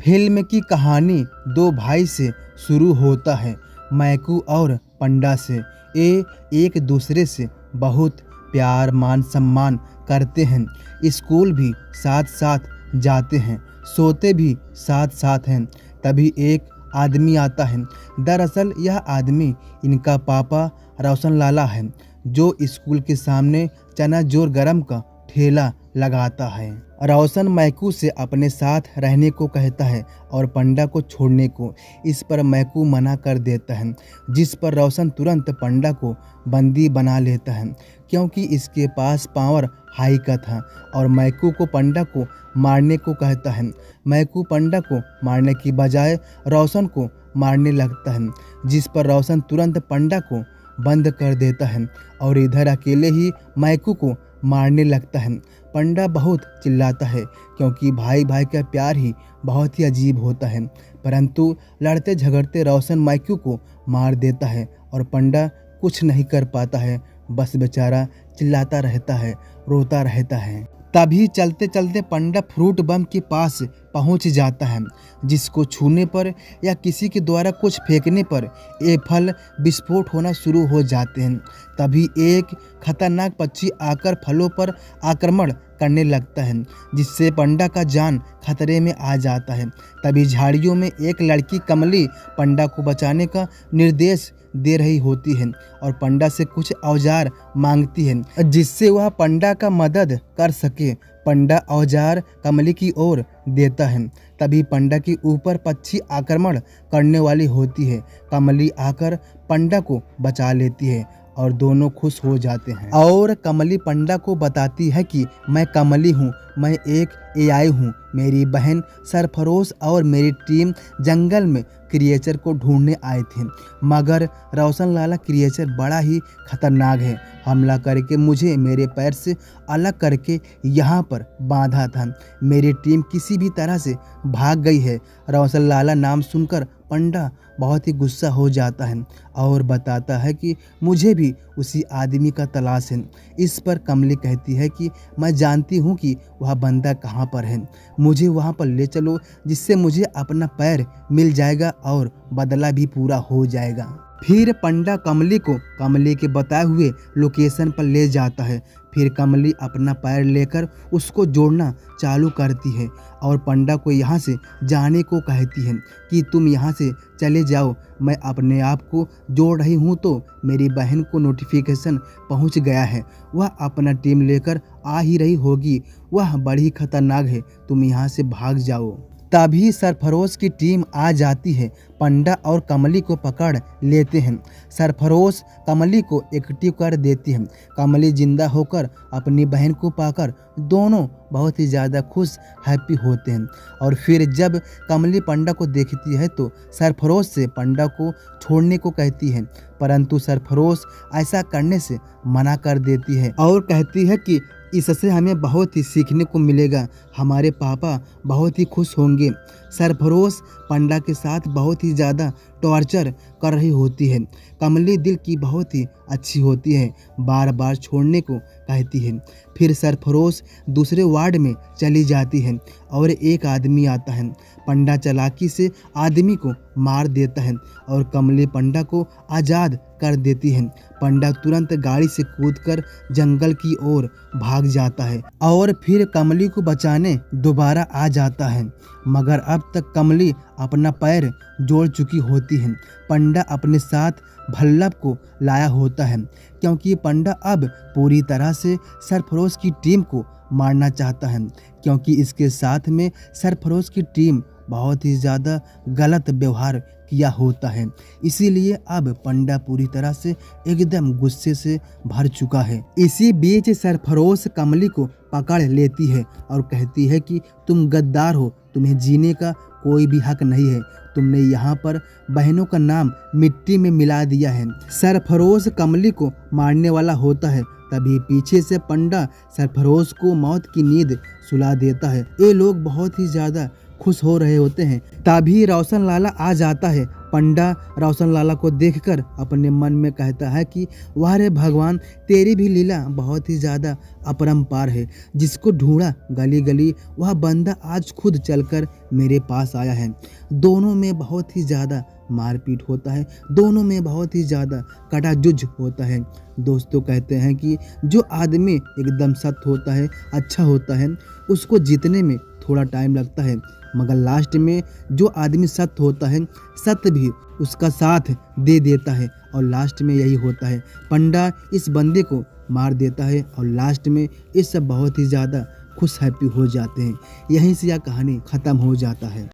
Film की कहानी दो भाई से शुरू होता है, मैकू और पंडा से। ये एक दूसरे से बहुत प्यार मान सम्मान करते हैं, स्कूल भी साथ साथ जाते हैं, सोते भी साथ साथ हैं। तभी एक आदमी आता है। दरअसल यह आदमी इनका पापा रोशन लाला है, जो स्कूल के सामने चना जोर गरम का ठेला लगाता है। रोशन मैकू से अपने साथ रहने को कहता है और पंडा को छोड़ने को। इस पर मैकू मना कर देता है, जिस पर रोशन तुरंत पंडा को बंदी बना लेता है, क्योंकि इसके पास पावर हाई का था और मैकू को पंडा को मारने को कहता है। मैकू पंडा को मारने की बजाय रोशन को मारने लगता है, जिस पर रोशन तुरंत पंडा को बंद कर देता है और इधर अकेले ही मैकू को मारने लगता है। पंडा बहुत चिल्लाता है, क्योंकि भाई भाई का प्यार ही बहुत ही अजीब होता है, परंतु लड़ते झगड़ते रोशन मैकू को मार देता है और पंडा कुछ नहीं कर पाता है, बस बेचारा चिल्लाता रहता है, रोता रहता है। तभी चलते चलते पंडा फ्रूट बम के पास पहुंच जाता है, जिसको छूने पर या किसी के द्वारा कुछ फेंकने पर ये फल विस्फोट होना शुरू हो जाते हैं। तभी एक खतरनाक पक्षी आकर फलों पर आक्रमण करने लगता है, जिससे पंडा का जान खतरे में आ जाता है। तभी झाड़ियों में एक लड़की कमली पंडा को बचाने का निर्देश दे रही होती है और पंडा से कुछ औजार मांगती है, जिससे वह पंडा का मदद कर सके। पंडा औजार कमली की ओर देता है। तभी पंडा के ऊपर पक्षी आक्रमण करने वाली होती है। कमली आकर पंडा को बचा लेती है और दोनों खुश हो जाते हैं। और कमली पंडा को बताती है कि मैं कमली हूँ, मैं एक एआई हूँ। मेरी बहन सरफरोश और मेरी टीम जंगल में क्रिएचर को ढूंढने आए थे, मगर रोशन लाला क्रिएचर बड़ा ही खतरनाक है। हमला करके मुझे मेरे पैर से अलग करके यहाँ पर बांधा था। मेरी टीम किसी भी तरह से भाग गई है। रोशन लाला नाम सुनकर पंडा बहुत ही गुस्सा हो जाता है और बताता है कि मुझे भी उसी आदमी का तलाश है। इस पर कमली कहती है कि मैं जानती हूँ कि वह बंदा कहाँ पर है, मुझे वहाँ पर ले चलो, जिससे मुझे अपना पैर मिल जाएगा और बदला भी पूरा हो जाएगा। फिर पंडा कमली को कमली के बताए हुए लोकेशन पर ले जाता है। फिर कमली अपना पैर लेकर उसको जोड़ना चालू करती है और पंडा को यहाँ से जाने को कहती है कि तुम यहाँ से चले जाओ, मैं अपने आप को जोड़ रही हूँ तो मेरी बहन को नोटिफिकेशन पहुँच गया है, वह अपना टीम लेकर आ ही रही होगी, वह बड़ी खतरनाक है, तुम यहाँ से भाग जाओ। तभी सरफरोश की टीम आ जाती है। पंडा और कमली को पकड़ लेते हैं। सरफरोश कमली को एक्टिव कर देती है। कमली जिंदा होकर अपनी बहन को पाकर दोनों बहुत ही ज़्यादा खुश हैप्पी होते हैं। और फिर जब कमली पंडा को देखती है तो सरफरोश से पंडा को छोड़ने को कहती है, परंतु सरफरोश ऐसा करने से मना कर देती है और कहती है कि इससे हमें बहुत ही सीखने को मिलेगा, हमारे पापा बहुत ही खुश होंगे। सरफरोश पंडा के साथ बहुत ही ज़्यादा टॉर्चर कर रही होती है। कमली दिल की बहुत ही अच्छी होती है, बार बार छोड़ने को कहती है। फिर सरफरोश दूसरे वार्ड में चली जाती है और एक आदमी आता है। पंडा चालाकी से आदमी को मार देता है और कमली पंडा को आज़ाद कर देती है। पंडा तुरंत गाड़ी से कूदकर जंगल की ओर भाग जाता है और फिर कमली को बचाने दोबारा आ जाता है, मगर अब तक कमली अपना पैर जोड़ चुकी होती है। पंडा अपने साथ भल्लब को लाया होता है, क्योंकि पंडा अब पूरी तरह से सरफरोश की टीम को मारना चाहता है, क्योंकि इसके साथ में सरफरोश की टीम बहुत ही ज़्यादा गलत व्यवहार किया होता है। इसीलिए अब पंडा पूरी तरह से एकदम गुस्से से भर चुका है। इसी बीच सरफरोश कमली को पकड़ लेती है और कहती है कि तुम गद्दार हो, तुम्हें जीने का कोई भी हक नहीं है, तुमने यहाँ पर बहनों का नाम मिट्टी में मिला दिया है। सरफरोश कमली को मारने वाला होता है, तभी पीछे से पंडा सरफरोश को मौत की नींद सुला देता है। ये लोग बहुत ही ज़्यादा खुश हो रहे होते हैं। तभी रोशन लाला आ जाता है। पंडा रोशन लाला को देखकर अपने मन में कहता है कि वाह रे भगवान, तेरी भी लीला बहुत ही ज़्यादा अपरंपार है। जिसको ढूंढा गली गली वह बंदा आज खुद चलकर मेरे पास आया है। दोनों में बहुत ही ज़्यादा मारपीट होता है, दोनों में बहुत ही ज़्यादा कटाजुज होता है। दोस्तों कहते हैं कि जो आदमी एकदम सत्य होता है, अच्छा होता है, उसको जीतने में थोड़ा टाइम लगता है, मगर लास्ट में जो आदमी सत्य होता है, सत्य भी उसका साथ दे देता है। और लास्ट में यही होता है, पंडा इस बंदे को मार देता है और लास्ट में ये सब बहुत ही ज़्यादा खुश हैप्पी हो जाते हैं। यहीं से यह कहानी ख़त्म हो जाता है।